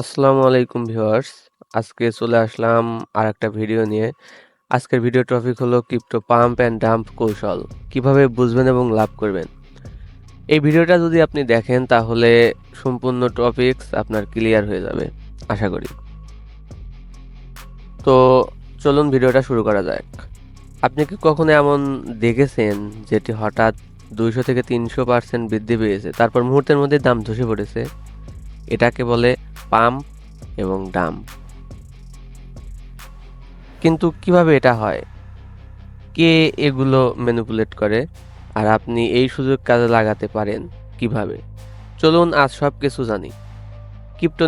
আসসালামু আলাইকুম ভিউয়ার্স। আজকে চলে আসলাম আরেকটা ভিডিও নিয়ে। আজকের ভিডিও টপিক হলো ক্রিপ্টো পাম্প অ্যান্ড ডাম্প কৌশল। কিভাবে বুঝবেন এবং লাভ করবেন। এই ভিডিওটা যদি আপনি দেখেন তাহলে সম্পূর্ণ টপিকস আপনার ক্লিয়ার হয়ে যাবে আশা করি। তো চলুন ভিডিওটা শুরু করা যাক। আপনি কি কখনো এমন দেখেছেন যেটি হঠাৎ 200 থেকে 300% বৃদ্ধি পেয়েছে, তারপর মুহূর্তের মধ্যে দাম ধসে পড়েছে? এটাকে বলে পাম্প এবং ডাম্প। কিন্তু কিভাবে এটা হয়? কে এগুলো ম্যানিপুলেট করে? আর আপনি এই সুযোগ কাজে লাগাতে পারেন কিভাবে? চলুন আজ সব কিছু জানি। ক্রিপ্টো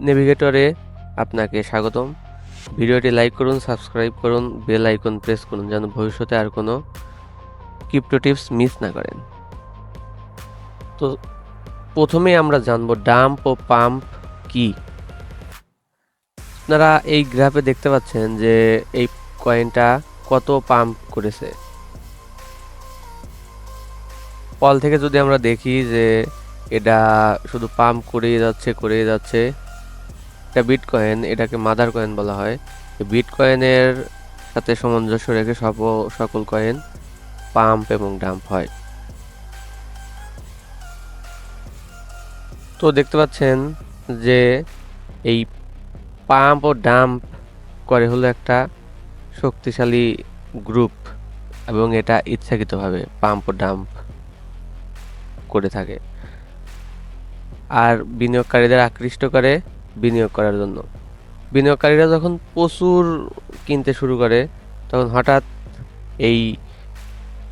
নেভিগেটরে আপনাকে স্বাগতম। ভিডিওটি লাইক করুন, সাবস্ক্রাইব করুন, বেল আইকন প্রেস করুন যেন ভবিষ্যতে আর কোনো ক্রিপ্টো টিপস মিস না করেন। তো প্রথমেই আমরা জানবো ডাম্প ও পাম্প কি। আপনারা এই গ্রাফে দেখতে পাচ্ছেন যে এই কয়েনটা কত পাম্প করেছে। কল থেকে যদি আমরা দেখি যে এটা শুধু পাম্প করেই যাচ্ছে। এটা বিটকয়েন, এটাকে মাদার কয়েন বলা হয়। বিটকয়েনের সাথে সামঞ্জস্য রেখে সকল কয়েন পাম্প এবং ডাম্প হয়। তো দেখতে পাচ্ছেন যে এই পাম্প ও ডাম্প করে হলো একটা শক্তিশালী গ্রুপ, এবং এটা ইচ্ছাকৃতভাবে পাম্প ও ডাম্প করে থাকে আর বিনিয়োগকারীদের আকৃষ্ট করে বিনিয়োগ করার জন্য। বিনিয়োগকারীরা যখন প্রচুর কিনতে শুরু করে তখন হঠাৎ এই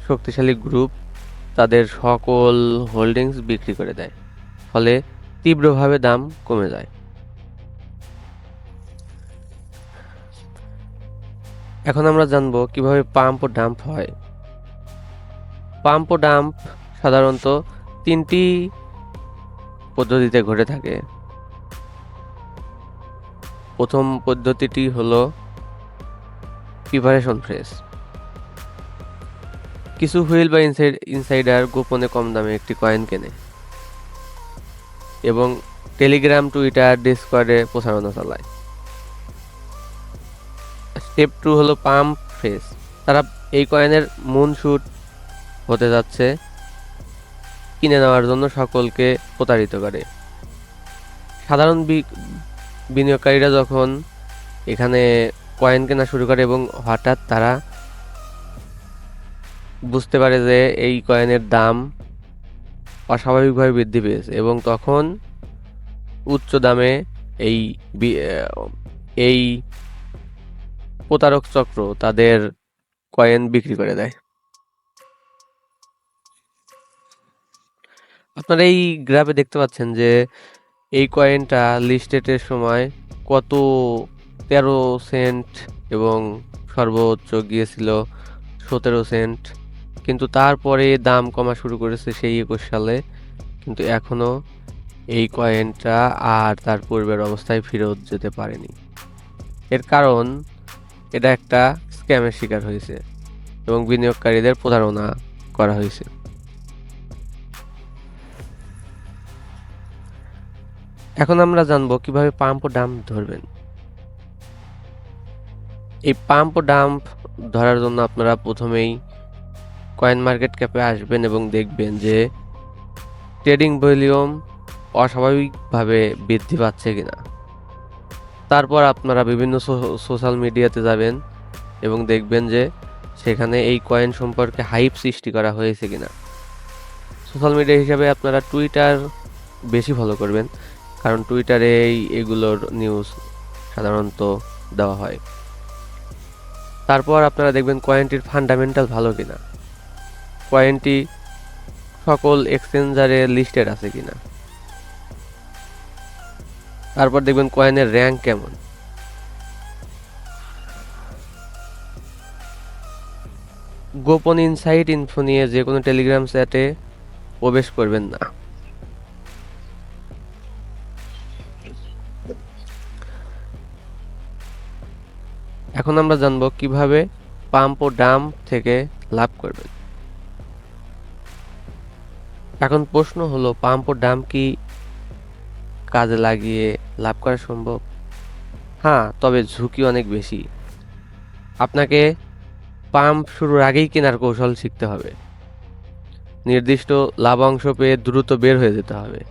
শক্তিশালী গ্রুপ তাদের সকল হোল্ডিংস বিক্রি করে দেয়, ফলে তীব্রভাবে দাম কমে যায়। এখন আমরা জানবো কিভাবে পাম্প ও ডাম্প হয়। পাম্প ও ডাম্প সাধারণত তিনটি পদ্ধতিতে ঘটে থাকে। প্রথম পদ্ধতিটি হলো প্রিপারেশন ফেজ। কিছু হুইল বা ইনসাইডার গোপনে কম দামে একটি কয়েন কেনে এবং টেলিগ্রাম, টুইটার, ডিসকর্ডে প্রচারণা চালায়। স্টেপ 2 হলো পাম্প ফেজ। তারা এই কয়েনের মুনশুট হতে যাচ্ছে কিনে নেওয়ার জন্য সকলকে প্রতারিত করে। সাধারণ বিনিয়োগকারীরা যখন এখানে কয়েন কেনা শুরু করে এবং হঠাৎ তারা বুঝতে পারে যে এই কয়েনের দাম অস্বাভাবিকভাবে বৃদ্ধি পেয়েছে, এবং তখন উচ্চ দামে এই এই প্রতারক চক্র তাদের কয়েন বিক্রি করে দেয়। আপনারা এই গ্রাফে দেখতে পাচ্ছেন যে এই কয়েনটা লিস্টেডের সময় কত 13 সেন্ট এবং সর্বোচ্চ গিয়েছিল 17 সেন্ট, কিন্তু তারপরে দাম কমা শুরু করেছে সেই 21 সালে, কিন্তু এখনো এই কয়েনটা আর তার পূর্বের অবস্থায় ফেরত যেতে পারেনি। এর কারণ এটা একটা স্ক্যামের শিকার হয়েছে এবং বিনিয়োগকারীদের প্রতারণা করা হয়েছে। এখন আমরা জানবো কিভাবে পাম্প ও ডাম্প ধরবেন। এই পাম্প ও ডাম্প ধরার জন্য আপনারা প্রথমেই কয়েন মার্কেট ক্যাপে আসবেন এবং দেখবেন যে ট্রেডিং ভলিউম অস্বাভাবিকভাবে বৃদ্ধি পাচ্ছে কিনা। তারপর আপনারা বিভিন্ন সোশ্যাল মিডিয়াতে যাবেন এবং দেখবেন যে সেখানে এই কয়েন সম্পর্কে হাইপ সৃষ্টি করা হয়েছে কিনা। সোশ্যাল মিডিয়া হিসাবে আপনারা টুইটার বেশি ফলো করবেন, কারণ টুইটারে এগুলোর নিউজ সাধারণত দেওয়া হয়। তারপর আপনারা দেখবেন কয়েনটির ফান্ডামেন্টাল ভালো কিনা, কয়েনটি সকল এক্সচেঞ্জারে লিস্টেড আছে কিনা। তারপর দেখবেন কয়েনের র্যাঙ্ক কেমন। গোপন ইনসাইট ইনফো নিয়ে যে কোনো টেলিগ্রাম চ্যাটে প্রবেশ করবেন না। এখন আমরা জানবো কিভাবে পাম্প ও ডাম্প থেকে লাভ করবেন। এখন প্রশ্ন হলো পাম্প ও ডাম্প কি কাজে লাগিয়ে লাভ করা সম্ভব? হ্যাঁ, তবে ঝুঁকি অনেক বেশি। আপনাকে পাম্প শুরুর আগেই কেনার কৌশল শিখতে হবে। নির্দিষ্ট লাভাংশ পেয়ে দ্রুত বের হয়ে যেতে হবে।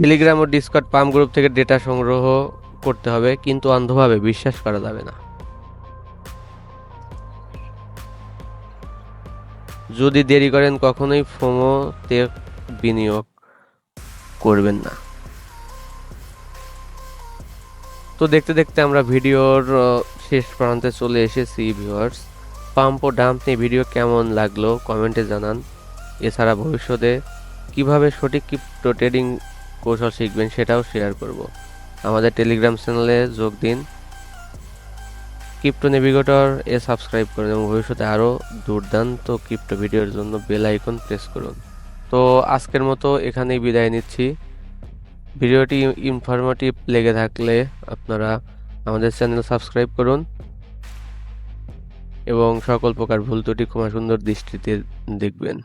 টেলিগ্রাম ও ডিসকর্ড পাম্প গ্রুপ থেকে ডেটা সংগ্রহ করতে হবে, কিন্তু অন্ধভাবে বিশ্বাস করা যাবে না। যদি দেরি করেন কখনোই ফোমোতে বিনিয়োগ করবেন না। তো দেখতে দেখতে আমরা ভিডিওর শেষ প্রান্তে চলে এসেছি ভিউয়ার্স। পাম্প ও ডাম্প নিয়ে ভিডিও কেমন লাগলো কমেন্টে জানান। এছাড়া ভবিষ্যতে কিভাবে সঠিক ক্রিপ্টো ট্রেডিং কৌশল শিখবেন সেটাও শেয়ার করব। আমাদের টেলিগ্রাম চ্যানেলে যোগ দিন, ক্রিপ্টো নেভিগেটর সাবস্ক্রাইব করুন এবং ভবিষ্যতে আরও দুর্দান্ত ক্রিপ্টো ভিডিওর জন্য বেল আইকন প্রেস করুন। তো আজকের মতো এখানেই বিদায় নিচ্ছি। ভিডিওটি ইনফরমেটিভ লেগে থাকলে আপনারা আমাদের চ্যানেল সাবস্ক্রাইব করুন এবং সকল প্রকার ভুল ত্রুটি ক্ষমা সুন্দর দৃষ্টিতে দেখবেন।